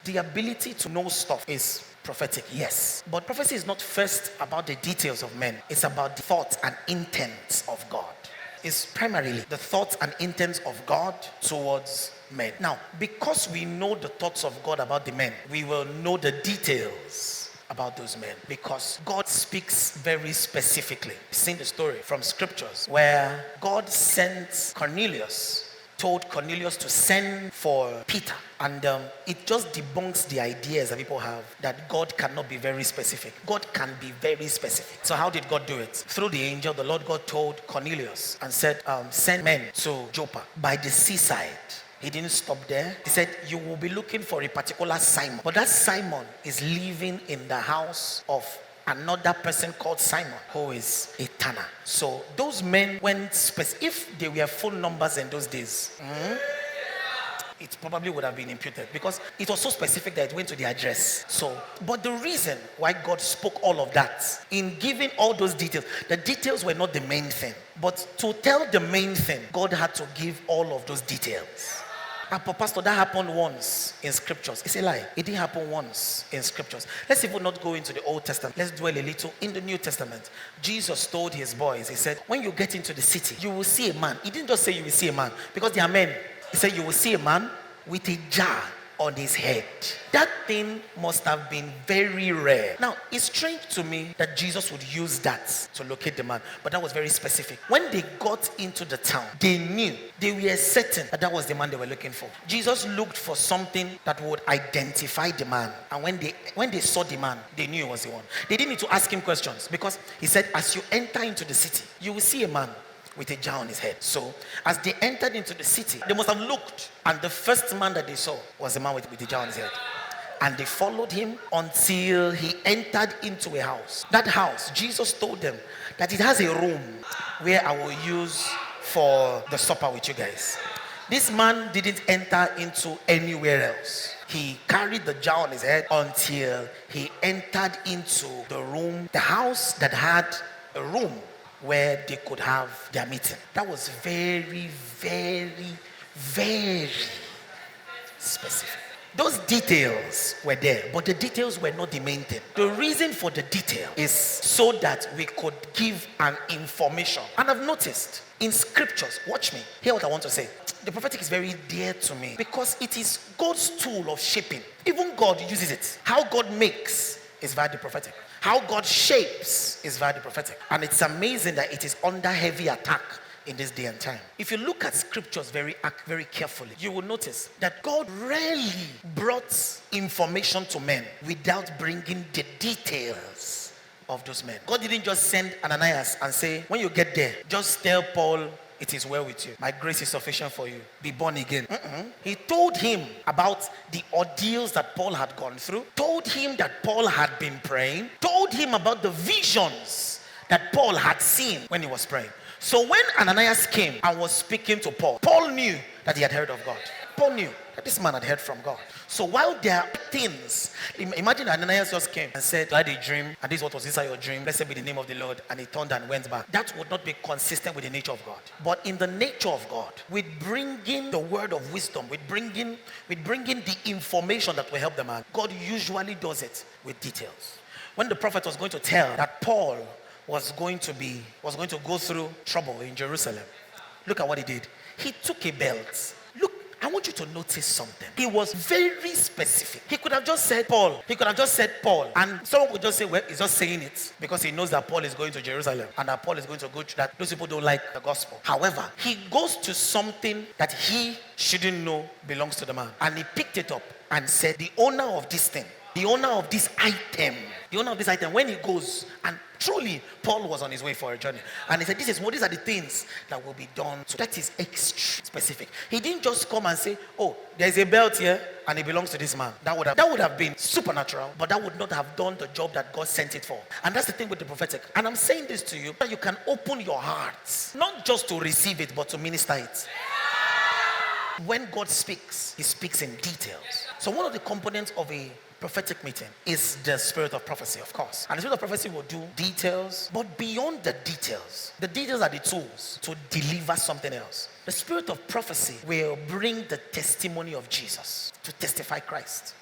The ability to know stuff is prophetic, yes. But prophecy is not first about the details of men. It's about the thoughts and intents of God. It's primarily the thoughts and intents of God towards men. Now, because we know the thoughts of God about the men, we will know the details about those men, because God speaks very specifically. We've seen the story from scriptures where God told Cornelius to send for Peter, and it just debunks the ideas that people have that God cannot be very specific. God can be very specific. So how did God do it? Through the angel, the Lord God told Cornelius and said, send men to Joppa by the seaside. He didn't stop there. He said, you will be looking for a particular Simon. But that Simon is living in the house of another person called Simon, who is a tanner. So those men went if they were phone numbers in those days, it probably would have been imputed, because it was so specific that it went to the address. So, but the reason why God spoke all of that in giving all those details, the details were not the main thing. But to tell the main thing, God had to give all of those details. But Pastor, that happened once in scriptures. It's a lie. It didn't happen once in scriptures. Let's even not go into the Old Testament. Let's dwell a little in the New Testament. Jesus told his boys, he said, when you get into the city, you will see a man. He didn't just say you will see a man, because they are men. He said you will see a man with a jar on his head. That thing must have been very rare. Now, it's strange to me that Jesus would use that to locate the man, but that was very specific. When they got into the town, they were certain that was the man they were looking for. Jesus looked for something that would identify the man, and when they saw the man, they knew it was the one. They didn't need to ask him questions, because he said, as you enter into the city, you will see a man with a jar on his head. So as they entered into the city, they must have looked, and the first man that they saw was the man with the jar on his head. And they followed him until he entered into a house. That house, Jesus told them that it has a room where I will use for the supper with you guys. This man didn't enter into anywhere else. He carried the jar on his head until he entered into the room, the house that had a room where they could have their meeting. That was very, very, very specific. Those details were there, but the details were not the main thing. The reason for the detail is so that we could give an information. And I've noticed in scriptures, watch me, hear what I want to say. The prophetic is very dear to me, because it is God's tool of shaping. Even God uses it. How God makes is via the prophetic. How God shapes is via the prophetic. And it's amazing that it is under heavy attack in this day and time. If you look at scriptures very carefully, you will notice that God rarely brought information to men without bringing the details of those men. God didn't just send Ananias and say, when you get there, just tell Paul, it is well with you. My grace is sufficient for you. Be born again. He told him about the ordeals that Paul had gone through, told him that Paul had been praying, told him about the visions that Paul had seen when he was praying. So when Ananias came and was speaking to Paul, Paul knew that he had heard of God. Paul knew that this man had heard from God. So while there are things, imagine Ananias just came and said, I had a dream, and this is what was inside your dream. Blessed be the name of the Lord. And he turned and went back. That would not be consistent with the nature of God. But in the nature of God, with bringing the word of wisdom, with bringing the information that will help the man, God usually does it with details. When the prophet was going to tell that Paul was going to go through trouble in Jerusalem, look at what he did. He took a belt. Look, I want you to notice something. He was very specific. He could have just said Paul. And someone would just say, well, he's just saying it because he knows that Paul is going to Jerusalem and that Paul is going to go through that. Those people don't like the gospel. However, he goes to something that he shouldn't know belongs to the man. And he picked it up and said, the owner of this thing, the owner of this item, when he goes, and truly Paul was on his way for a journey, and he said, these are the things that will be done. So that is extremely specific. He didn't just come and say, oh, there's a belt here and it belongs to this man. That would have been supernatural, but that would not have done the job that God sent it for. And that's the thing with the prophetic. And I'm saying this to you, that you can open your hearts, not just to receive it, but to minister it. When God speaks, he speaks in details. So one of the components of a prophetic meeting is the spirit of prophecy, of course. And the spirit of prophecy will do details, but beyond the details are the tools to deliver something else. The spirit of prophecy will bring the testimony of Jesus, to testify Christ.